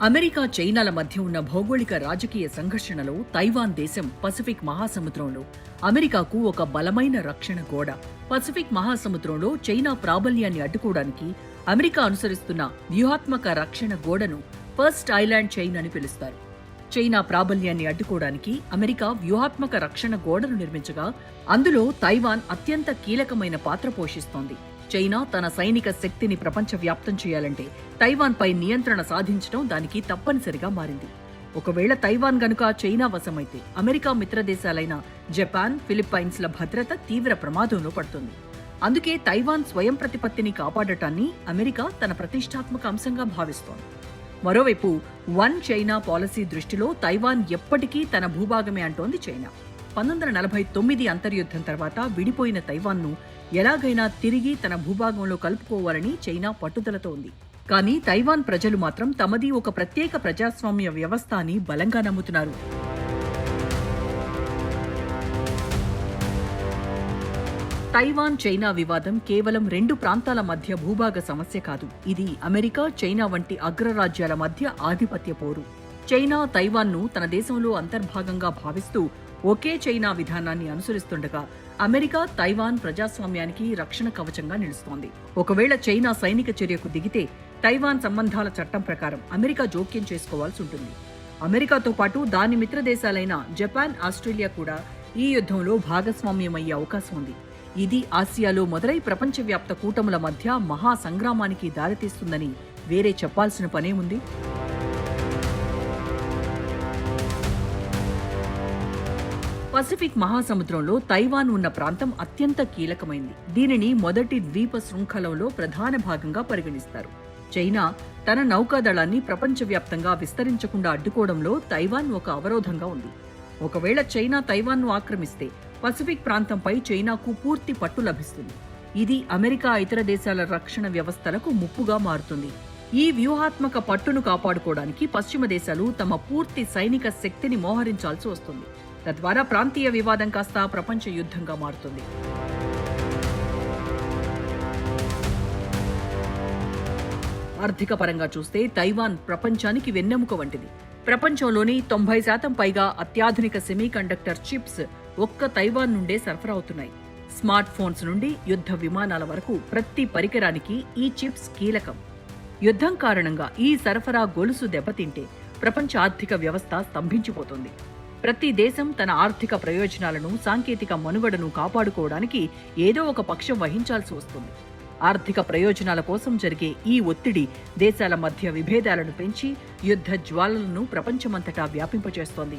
America చైనాల మధ్య ఉన్న భౌగోళిక రాజకీయ సంఘర్షణలో తైవాన్ దేశం పసిఫిక్ మహాసముద్రంలో అమెరికాకు ఒక బలమైన రక్షణ గోడ. పసిఫిక్ మహాసముద్రంలో చైనా ప్రాబల్యాన్ని అడ్డుకోవడానికి అమెరికా అనుసరిస్తున్న వ్యూహాత్మక రక్షణ గోడను ఫస్ట్ ఐలాండ్ చైన్ అని పిలుస్తారు. చైనా ప్రాబల్యాన్ని అడ్డుకోవడానికి అమెరికా వ్యూహాత్మక రక్షణ గోడను నిర్మించగా అందులో తైవాన్ అత్యంత కీలకమైన పాత్ర పోషిస్తోంది. చైనా తన సైనిక శక్తిని ప్రపంచవ్యాప్తం చేయాలంటే తైవాన్పై నియంత్రణ సాధించడం దానికి తప్పనిసరిగా మారింది. ఒకవేళ తైవాన్ గనుక చైనా వశమైతే అమెరికా మిత్రదేశాలైన జపాన్, ఫిలిప్పైన్స్ల భద్రత తీవ్ర ప్రమాదంలో పడుతుంది. అందుకే తైవాన్ స్వయం ప్రతిపత్తిని కాపాడటాన్ని అమెరికా తన ప్రతిష్టాత్మక అంశంగా భావిస్తోంది. మరోవైపు వన్ చైనా పాలసీ దృష్టిలో తైవాన్ ఎప్పటికీ తన భూభాగమే అంటోంది చైనా. 1949 అంతర్యుద్ధం తర్వాత విడిపోయిన తైవాన్ను ఎలాగైనా తిరిగి తన భూభాగంలో కలుపుకోవాలని చైనా పట్టుదలతో ఉంది. కానీ తైవాన్ ప్రజలు మాత్రం తమది ఒక ప్రత్యేక ప్రజాస్వామ్య వ్యవస్థ అని బలంగా నమ్ముతున్నారు. తైవాన్ చైనా వివాదం కేవలం రెండు ప్రాంతాల మధ్య భూభాగ సమస్య కాదు. ఇది అమెరికా, చైనా వంటి అగ్రరాజ్యాల మధ్య ఆధిపత్య పోరు. చైనా తైవాన్ను తన దేశంలో అంతర్భాగంగా భావిస్తూ ఒకే చైనా విధానాన్ని అనుసరిస్తుండగా అమెరికా తైవాన్ ప్రజాస్వామ్యానికి రక్షణ కవచంగా నిలుస్తోంది. ఒకవేళ చైనా సైనిక చర్యకు దిగితే తైవాన్ సంబంధాల చట్టం ప్రకారం అమెరికా జోక్యం చేసుకోవాల్సి ఉంటుంది. అమెరికాతో పాటు దాని మిత్రదేశాలైన జపాన్, ఆస్ట్రేలియా కూడా ఈ యుద్ధంలో భాగస్వామ్యమయ్యే అవకాశం ఉంది. ఇది ఆసియాలో మొదలై ప్రపంచవ్యాప్త కూటముల మధ్య మహా సంగ్రామానికి దారితీస్తుందని వేరే చెప్పాల్సిన పనే ఉంది. పసిఫిక్ మహాసముద్రంలో తైవాన్ ఉన్న ప్రాంతం అత్యంత కీలకమైంది. దీనిని మొదటి ద్వీప శృంఖలంలో ప్రధాన భాగంగా పరిగణిస్తారు. చైనా తన నౌకాదళాన్ని ప్రపంచవ్యాప్తంగా విస్తరించకుండా అడ్డుకోవడంలో తైవాన్ ఒక అవరోధంగా ఉంది. ఒకవేళ చైనా తైవాన్ను ఆక్రమిస్తే పసిఫిక్ ప్రాంతంపై చైనాకు పూర్తి పట్టు లభిస్తుంది. ఇది అమెరికా, ఇతర దేశాల రక్షణ వ్యవస్థలకు ముప్పుగా మారుతుంది. ఈ వ్యూహాత్మక పట్టును కాపాడుకోవడానికి పశ్చిమ దేశాలు తమ పూర్తి సైనిక శక్తిని మోహరించాల్సి వస్తుంది. తద్వారా ప్రాంతీయ వివాదం కాస్త ప్రపంచ యుద్ధంగా మారుతుంది. ఆర్థిక పరంగా చూస్తే తైవాన్ ప్రపంచానికి వెన్నెముక వంటిది. ప్రపంచంలోని 90% పైగా అత్యాధునిక సెమీకండక్టర్ చిప్స్ ఒక్క తైవాన్ నుండే సరఫరా అవుతున్నాయి. స్మార్ట్ ఫోన్స్ నుండి యుద్ధ విమానాల వరకు ప్రతి పరికరానికి ఈ చిప్స్ కీలకం. యుద్ధం కారణంగా ఈ సరఫరా గొలుసు దెబ్బతింటే ప్రపంచ ఆర్థిక వ్యవస్థ స్తంభించిపోతుంది. ప్రతి దేశం తన ఆర్థిక ప్రయోజనాలను, సాంకేతిక మనుగడను కాపాడుకోవడానికి ఏదో ఒక పక్షం వహించాల్సి వస్తుంది. ఆర్థిక ప్రయోజనాల కోసం జరిగే ఈ ఒత్తిడి దేశాల మధ్య విభేదాలను పెంచి యుద్ధ జ్వాలలను ప్రపంచమంతటా వ్యాపింపచేస్తోంది.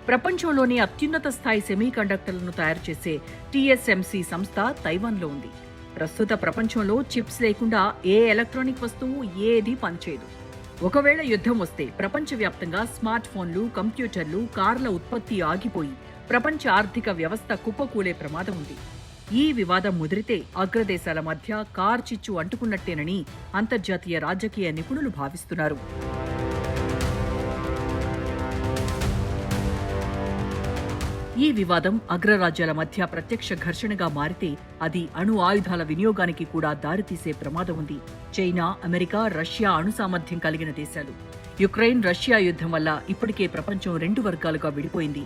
ప్రపంచంలోని అత్యున్నత స్థాయి సెమీకండక్టర్లను తయారు చేసే TSMC సంస్థ తైవాన్లో ఉంది. ప్రస్తుత ప్రపంచంలో చిప్స్ లేకుండా ఏ ఎలక్ట్రానిక్ వస్తువు ఏదీ పనిచేయదు. ఒకవేళ యుద్ధం వస్తే ప్రపంచవ్యాప్తంగా స్మార్ట్ ఫోన్లు, కంప్యూటర్లు, కార్ల ఉత్పత్తి ఆగిపోయి ప్రపంచ ఆర్థిక వ్యవస్థ కుప్పకూలే ప్రమాదం ఉంది. ఈ వివాదం ముదిరితే అగ్రదేశాల మధ్య కార్చిచ్చు అంటుకున్నట్టేనని అంతర్జాతీయ రాజకీయ నిపుణులు భావిస్తున్నారు. ఈ వివాదం అగ్రరాజ్యాల మధ్య ప్రత్యక్ష ఘర్షణగా మారితే అది అణు ఆయుధాల వినియోగానికి కూడా దారితీసే ప్రమాదం ఉంది. చైనా, అమెరికా, రష్యా అణు సామర్థ్యం కలిగిన దేశాలు. యుక్రెయిన్, రష్యా యుద్ధం వల్ల ఇప్పటికే ప్రపంచం రెండు వర్గాలుగా విడిపోయింది.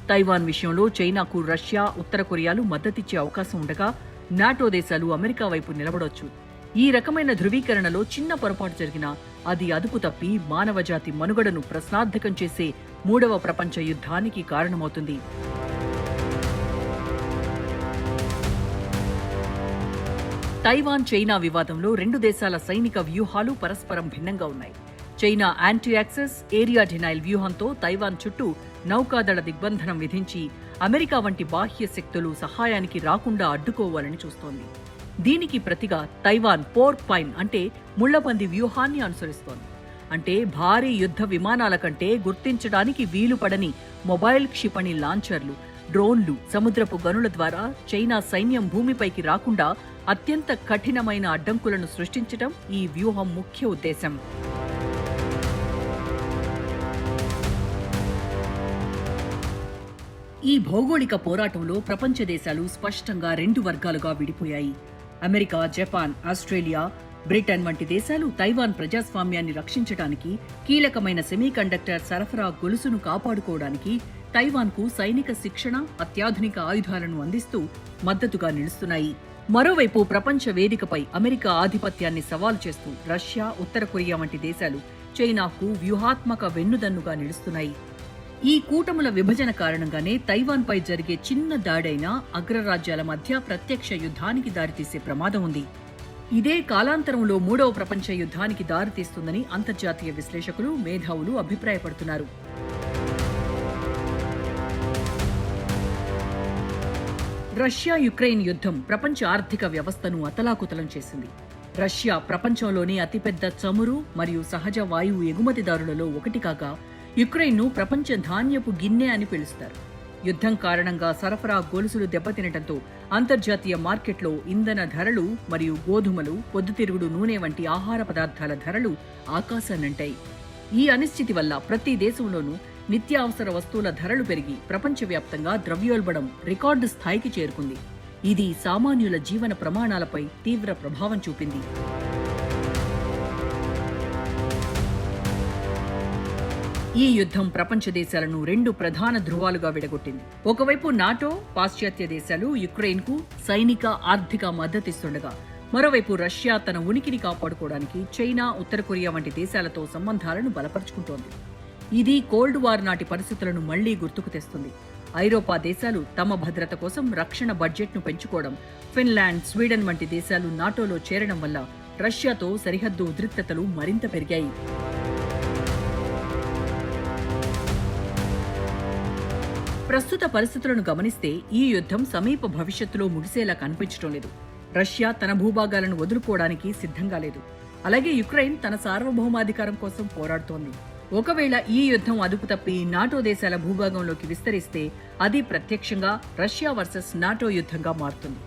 తైవాన్ విషయంలో చైనాకు రష్యా, ఉత్తర కొరియాలు మద్దతిచ్చే అవకాశం ఉండగా నాటో దేశాలు అమెరికా వైపు నిలబడొచ్చు. ఈ రకమైన ధృవీకరణలో చిన్న పొరపాటు జరిగినా అది అదుపు తప్పి మానవజాతి మనుగడను ప్రశ్నార్థకం చేసే మూడవ ప్రపంచ యుద్ధానికి కారణమవుతుంది. తైవాన్ చైనా వివాదంలో రెండు దేశాల సైనిక వ్యూహాలు పరస్పరం భిన్నంగా ఉన్నాయి. China anti access, area denial వ్యూహంతో తైవాన్ చుట్టూ నౌకాదళ దిగ్బంధనం విధించి అమెరికా వంటి బాహ్య శక్తులు సహాయానికి రాకుండా అడ్డుకోవాలని చూస్తోంది. దీనికి ప్రతిగా తైవాన్ పోర్క్ పైన్ అంటే ముళ్లబంది వ్యూహాన్ని అనుసరిస్తోంది. అంటే భారీ యుద్ధ విమానాల కంటే గుర్తించడానికి వీలుపడని మొబైల్ క్షిపణి లాంచర్లు, డ్రోన్లు, సముద్రపు గనుల ద్వారా చైనా సైన్యం భూమిపైకి రాకుండా అత్యంత కఠినమైన అడ్డంకులను సృష్టించడం ఈ వ్యూహం ముఖ్య ఉద్దేశం. ఈ భౌగోళిక పోరాటంలో ప్రపంచ దేశాలు స్పష్టంగా రెండు వర్గాలుగా విడిపోయాయి. అమెరికా, జపాన్, ఆస్ట్రేలియా బ్రిటన్ వంటి దేశాలు తైవాన్ ప్రజాస్వామ్యాన్ని రక్షించడానికి, కీలకమైన సెమీకండక్టర్ సరఫరా గొలుసును కాపాడుకోవడానికి తైవాన్కు సైనిక శిక్షణ, అత్యాధునిక ఆయుధాలను అందిస్తూ మద్దతుగా నిలుస్తున్నాయి. మరోవైపు ప్రపంచ వేదికపై అమెరికా ఆధిపత్యాన్ని సవాలు చేస్తూ రష్యా, ఉత్తర కొరియా వంటి దేశాలు చైనాకు వ్యూహాత్మక వెన్నుదన్నుగా నిలుస్తున్నాయి. ఈ కూటముల విభజన కారణంగానే తైవాన్పై జరిగే చిన్న దాడైనా అగ్రరాజ్యాల మధ్య ప్రత్యక్ష యుద్ధానికి దారితీసే ప్రమాదం ఉంది. ఇదే కాలాంతరంలో మూడవ ప్రపంచ యుద్ధానికి దారితీస్తుందని అంతర్జాతీయ విశ్లేషకులు, మేధావులు అభిప్రాయపడుతున్నారు. రష్యా యుక్రెయిన్ యుద్ధం ప్రపంచ ఆర్థిక వ్యవస్థను అతలాకుతలం చేసింది. రష్యా ప్రపంచంలోని అతిపెద్ద చమురు మరియు సహజ వాయువు ఎగుమతిదారులలో ఒకటి కాగా, యుక్రెయిన్ను ప్రపంచ ధాన్యపు గిన్నె అని పిలుస్తారు. యుద్ధం కారణంగా సరఫరా గొలుసులు దెబ్బతినటంతో అంతర్జాతీయ మార్కెట్లో ఇంధన ధరలు మరియు గోధుమలు, పొద్దుతిరుగుడు నూనె వంటి ఆహార పదార్థాల ధరలు ఆకాశాన్నంటాయి. ఈ అనిశ్చితి వల్ల ప్రతి దేశంలోనూ నిత్యావసర వస్తువుల ధరలు పెరిగి ప్రపంచవ్యాప్తంగా ద్రవ్యోల్బణం రికార్డు స్థాయికి చేరుకుంది. ఇది సామాన్యుల జీవన ప్రమాణాలపై తీవ్ర ప్రభావం చూపింది. ఈ యుద్ధం ప్రపంచ దేశాలను రెండు ప్రధాన ధృవాలుగా విడగొట్టింది. ఒకవైపు నాటో, పాశ్చాత్య దేశాలు యుక్రెయిన్కు సైనిక, ఆర్థిక మద్దతిస్తుండగా, మరోవైపు రష్యా తన ఉనికిని కాపాడుకోవడానికి చైనా, ఉత్తర కొరియా వంటి దేశాలతో సంబంధాలను బలపరుచుకుంటోంది. ఇది కోల్డ్ వార్ నాటి పరిస్థితులను మళ్లీ గుర్తుకు తెస్తుంది. ఐరోపా దేశాలు తమ భద్రత కోసం రక్షణ బడ్జెట్ను పెంచుకోవడం, ఫిన్లాండ్, స్వీడన్ వంటి దేశాలు నాటోలో చేరడం వల్ల రష్యాతో సరిహద్దు ఉద్రిక్తతలు మరింత పెరిగాయి. ప్రస్తుత పరిస్థితులను గమనిస్తే ఈ యుద్ధం సమీప భవిష్యత్తులో ముగిసేలా కనిపించడం లేదు. రష్యా తన భూభాగాలను వదులుకోవడానికి సిద్ధంగా లేదు. అలాగే యుక్రెయిన్ తన సార్వభౌమాధికారం కోసం పోరాడుతోంది. ఒకవేళ ఈ యుద్ధం అదుపు తప్పి నాటో దేశాల భూభాగంలోకి విస్తరిస్తే అది ప్రత్యక్షంగా రష్యా వర్సెస్ నాటో యుద్ధంగా మారుతుంది.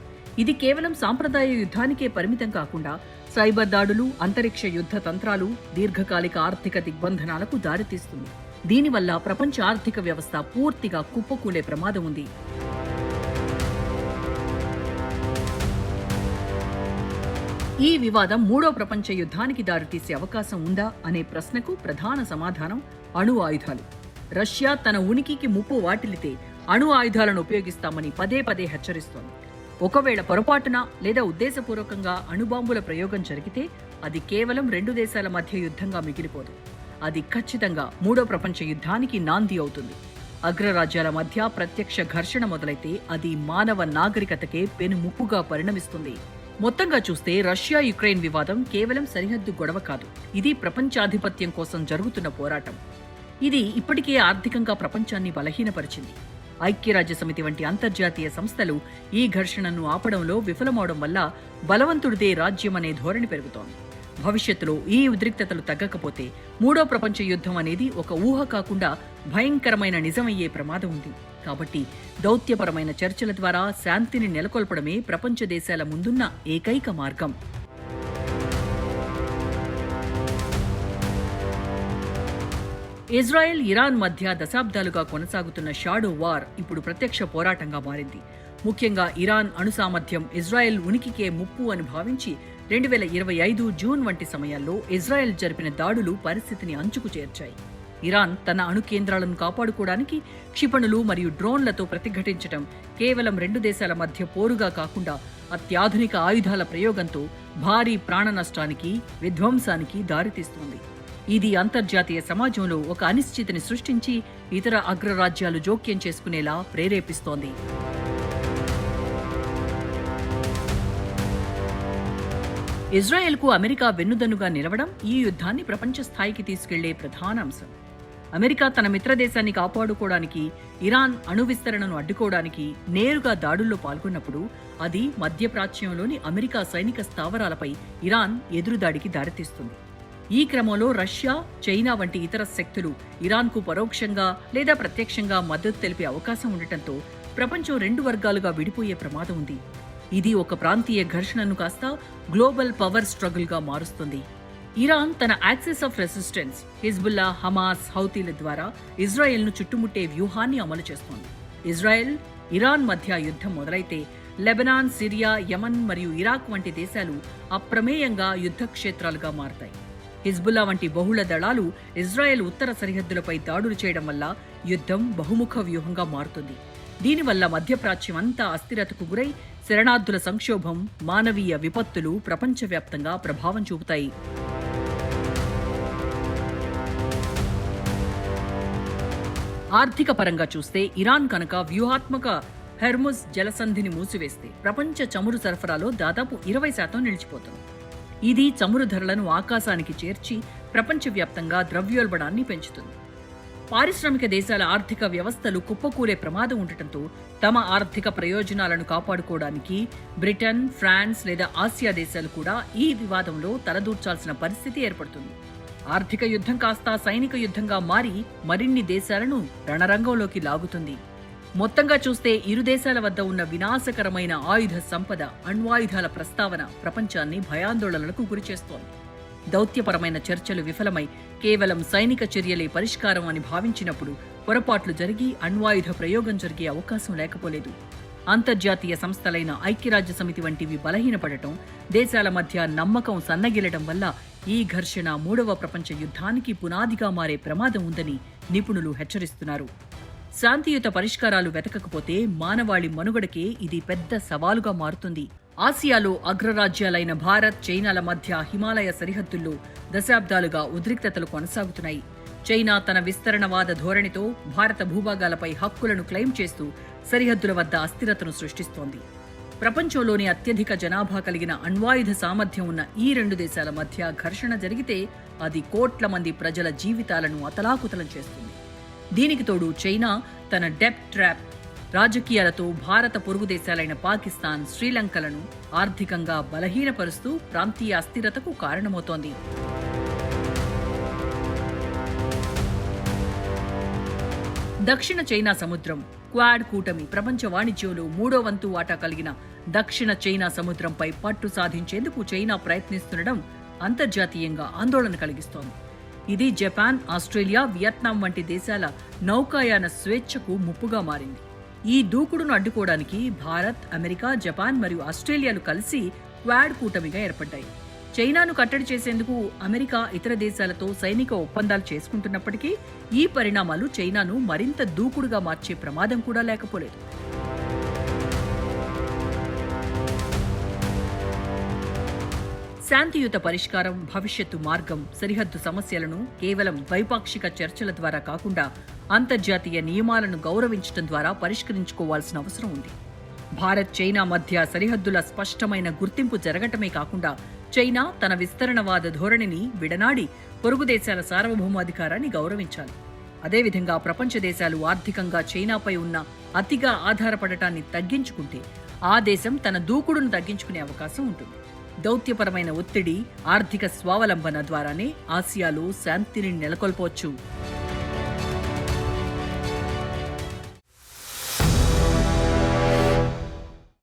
ఇది కేవలం సాంప్రదాయ యుద్ధానికే పరిమితం కాకుండా సైబర్ దాడులు, అంతరిక్ష యుద్ధ తంత్రాలు, దీర్ఘకాలిక ఆర్థిక దిగ్బంధనాలకు దారితీస్తుంది. దీనివల్ల ప్రపంచ ఆర్థిక వ్యవస్థ పూర్తిగా కుప్పకూలే ప్రమాదం ఉంది. ఈ వివాదం మూడో ప్రపంచ యుద్ధానికి దారితీసే అవకాశం ఉందా అనే ప్రశ్నకు ప్రధాన సమాధానం అణు ఆయుధాలు. రష్యా తన ఉనికికి ముప్పు వాటిల్లితే అణు ఆయుధాలను ఉపయోగిస్తామని పదే పదే హెచ్చరిస్తోంది. ఒకవేళ పొరపాటున లేదా ఉద్దేశపూర్వకంగా అణుబాంబుల ప్రయోగం జరిగితే అది కేవలం రెండు దేశాల మధ్య యుద్ధంగా మిగిలిపోదు. అది ఖచ్చితంగా మూడో ప్రపంచ యుద్ధానికి నాంది అవుతుంది. అగ్రరాజ్యాల మధ్య ప్రత్యక్ష ఘర్షణ మొదలైతే అది మానవ నాగరికతకే పెనుముప్పుగా పరిణమిస్తుంది. మొత్తంగా చూస్తే రష్యా యుక్రెయిన్ వివాదం కేవలం సరిహద్దు గొడవ కాదు. ఇది ప్రపంచాధిపత్యం కోసం జరుగుతున్న పోరాటం. ఇది ఇప్పటికే ఆర్థికంగా ప్రపంచాన్ని బలహీనపరిచింది. ఐక్యరాజ్యసమితి వంటి అంతర్జాతీయ సంస్థలు ఈ ఘర్షణను ఆపడంలో విఫలమవడం వల్ల బలవంతుడిదే రాజ్యం అనే ధోరణి పెరుగుతోంది. భవిష్యత్తులో ఈ ఉద్రిక్తతలు తగ్గకపోతే మూడో ప్రపంచ యుద్ధం అనేది ఒక ఊహ కాకుండా భయంకరమైన నిజమయ్యే ప్రమాదం ఉంది. కాబట్టి దౌత్యపరమైన చర్చల ద్వారా శాంతిని నెలకొల్పడమే ప్రపంచ దేశాల ముందున్న ఏకైక మార్గం. ఇజ్రాయెల్, ఇరాన్ మధ్య దశాబ్దాలుగా కొనసాగుతున్న షాడో వార్ ఇప్పుడు ప్రత్యక్ష పోరాటంగా మారింది. ముఖ్యంగా ఇరాన్ అణు సామర్థ్యం ఇజ్రాయెల్ ఉనికికే ముప్పు అని భావించి 2025 జూన్ వంటి సమయాల్లో ఇజ్రాయెల్ జరిపిన దాడులు పరిస్థితిని అంచుకు చేర్చాయి. ఇరాన్ తన అణు కేంద్రాలను కాపాడుకోవడానికి క్షిపణులు మరియు డ్రోన్లతో ప్రతిఘటించడం కేవలం రెండు దేశాల మధ్య పోరుగా కాకుండా అత్యాధునిక ఆయుధాల ప్రయోగంతో భారీ ప్రాణ నష్టానికి, విధ్వంసానికి దారితీస్తోంది. ఇది అంతర్జాతీయ సమాజంలో ఒక అనిశ్చితిని సృష్టించి ఇతర అగ్రరాజ్యాలు జోక్యం చేసుకునేలా ప్రేరేపిస్తోంది. ఇజ్రాయెల్కు అమెరికా వెన్నుదన్నుగా నిలవడం ఈ యుద్ధాన్ని ప్రపంచ స్థాయికి తీసుకెళ్లే ప్రధాన అంశం. అమెరికా తన మిత్రదేశాన్ని కాపాడుకోవడానికి, ఇరాన్ అణు విస్తరణను అడ్డుకోవడానికి నేరుగా దాడుల్లో పాల్గొన్నప్పుడు అది మధ్యప్రాచ్యంలోని అమెరికా సైనిక స్థావరాలపై ఇరాన్ ఎదురుదాడికి దారితీస్తుంది. ఈ క్రమంలో రష్యా, చైనా వంటి ఇతర శక్తులు ఇరాన్కు పరోక్షంగా లేదా ప్రత్యక్షంగా మద్దతు తెలిపే అవకాశం ఉండటంతో ప్రపంచం రెండు వర్గాలుగా విడిపోయే ప్రమాదం ఉంది. ఇది ఒక ప్రాంతీయ ఘర్షణను కాస్త గ్లోబల్ పవర్ స్ట్రగుల్గా మారుస్తుంది. ఇరాన్ తన axis of resistance, Hezbollah, Hamas, హౌతీల ద్వారా ఇజ్రాయెల్ను చుట్టుముట్టే వ్యూహాన్ని అమలు చేస్తోంది. ఇజ్రాయెల్ ఇరాన్ మధ్య యుద్ధం మొదలైతే లెబనాన్, సిరియా, యమన్ మరియు ఇరాక్ వంటి దేశాలు అప్రమేయంగా యుద్ధ క్షేత్రాలుగా మారతాయి. హిజ్బుల్లా వంటి బహుళ దళాలు ఇజ్రాయెల్ ఉత్తర సరిహద్దులపై దాడులు చేయడం వల్ల యుద్ధం బహుముఖ వ్యూహంగా మారుతుంది. దీనివల్ల మధ్యప్రాచ్యం అంతా అస్థిరతకు గురై శరణార్థుల సంక్షోభం, మానవీయ విపత్తులు ప్రపంచవ్యాప్తంగా ప్రభావం చూపుతాయి. ఆర్థిక పరంగా చూస్తే ఇరాన్ కనుక వ్యూహాత్మక హెర్ముజ్ జలసంధిని మూసివేస్తే ప్రపంచ చమురు సరఫరాలో దాదాపు 20% నిలిచిపోతుంది. ఇది చమురు ధరలను ఆకాశానికి చేర్చి ప్రపంచవ్యాప్తంగా ద్రవ్యోల్బణాన్ని పెంచుతుంది. పారిశ్రామిక దేశాల ఆర్థిక వ్యవస్థలు కుప్పకూలే ప్రమాదం ఉండటంతో తమ ఆర్థిక ప్రయోజనాలను కాపాడుకోవడానికి బ్రిటన్, ఫ్రాన్స్ లేదా ఆసియా దేశాలు కూడా ఈ వివాదంలో తలదూర్చాల్సిన పరిస్థితి ఏర్పడుతుంది. ఆర్థిక యుద్ధం కాస్త సైనిక యుద్ధంగా మారి మరిన్ని దేశాలను రణరంగంలోకి లాగుతుంది. మొత్తంగా చూస్తే ఇరు దేశాల వద్ద ఉన్న వినాశకరమైన ఆయుధ సంపద, అణ్వాయుధాల ప్రస్తావన ప్రపంచాన్ని భయాందోళనలకు గురిచేస్తోంది. దౌత్యపరమైన చర్చలు విఫలమై కేవలం సైనిక చర్యలే పరిష్కారం అని భావించినప్పుడు పొరపాట్లు జరిగి అణ్వాయుధ ప్రయోగం జరిగే అవకాశం లేకపోలేదు. అంతర్జాతీయ సంస్థలైన ఐక్యరాజ్య సమితి వంటివి బలహీనపడటం, దేశాల మధ్య నమ్మకం సన్నగిల్లడం వల్ల ఈ ఘర్షణ 3వ ప్రపంచ యుద్ధానికి పునాదిగా మారే ప్రమాదం ఉందని నిపుణులు హెచ్చరిస్తున్నారు. శాంతియుత పరిష్కారాలు వెతకకపోతే మానవాళి మనుగడకే ఇది పెద్ద సవాలుగా మారుతుంది. ఆసియాలో అగ్రరాజ్యాలైన భారత్, చైనాల మధ్య హిమాలయ సరిహద్దుల్లో దశాబ్దాలుగా ఉద్రిక్తతలు కొనసాగుతున్నాయి. చైనా తన విస్తరణవాద ధోరణితో భారత భూభాగాలపై హక్కులను క్లెయిమ్ చేస్తూ సరిహద్దుల వద్ద అస్థిరతను సృష్టిస్తోంది. ప్రపంచంలోని అత్యధిక జనాభా కలిగిన అణ్వాయుధ సామర్థ్యం ఉన్న ఈ 2 దేశాల మధ్య ఘర్షణ జరిగితే అది కోట్ల మంది ప్రజల జీవితాలను అతలాకుతలం చేస్తుంది. దీనికి తోడు చైనా తన డెట్ ట్రాప్ రాజకీయాలతో భారత పొరుగు దేశాలైన పాకిస్తాన్, శ్రీలంకలను ఆర్థికంగా బలహీనపరుస్తూ ప్రాంతీయ అస్థిరతకు కారణమవుతోంది. దక్షిణ చైనా సముద్రం క్వాడ్ కూటమి ప్రపంచ వాణిజ్యంలో 3వ వంతు వాటా కలిగిన దక్షిణ చైనా సముద్రంపై పట్టు సాధించేందుకు చైనా ప్రయత్నిస్తుండడం అంతర్జాతీయంగా ఆందోళన కలిగిస్తోంది. ఇది జపాన్, ఆస్ట్రేలియా, వియత్నాం వంటి దేశాల నౌకాయాన స్వేచ్ఛకు ముప్పుగా మారింది. ఈ దూకుడును అడ్డుకోవడానికి భారత్, అమెరికా, జపాన్ మరియు ఆస్ట్రేలియాలు కలిసి క్వాడ్ కూటమిగా ఏర్పడ్డాయి. చైనాను కట్టడి చేసేందుకు అమెరికా ఇతర దేశాలతో సైనిక ఒప్పందాలు చేసుకుంటున్నప్పటికీ ఈ పరిణామాలు చైనాను మరింత దూకుడుగా మార్చే ప్రమాదం కూడా లేకపోలేదు. శాంతియుత పరిష్కారం, భవిష్యత్తు మార్గం సరిహద్దు సమస్యలను కేవలం ద్వైపాక్షిక చర్చల ద్వారా కాకుండా అంతర్జాతీయ నియమాలను గౌరవించడం ద్వారా పరిష్కరించుకోవాల్సిన అవసరం ఉంది. భారత్, చైనా మధ్య సరిహద్దుల స్పష్టమైన గుర్తింపు జరగటమే కాకుండా చైనా తన విస్తరణవాద ధోరణిని విడనాడి పొరుగు దేశాల సార్వభౌమాధికారాన్ని గౌరవించాలి. అదేవిధంగా ప్రపంచ దేశాలు ఆర్థికంగా చైనాపై ఉన్న అతిగా ఆధారపడటాన్ని తగ్గించుకుంటే ఆ దేశం తన దూకుడును తగ్గించుకునే అవకాశం ఉంటుంది. దౌత్యపరమైన ఒత్తిడి, ఆర్థిక స్వావలంబన ద్వారానే ఆసియాలో శాంతిని నెలకొల్పవచ్చు.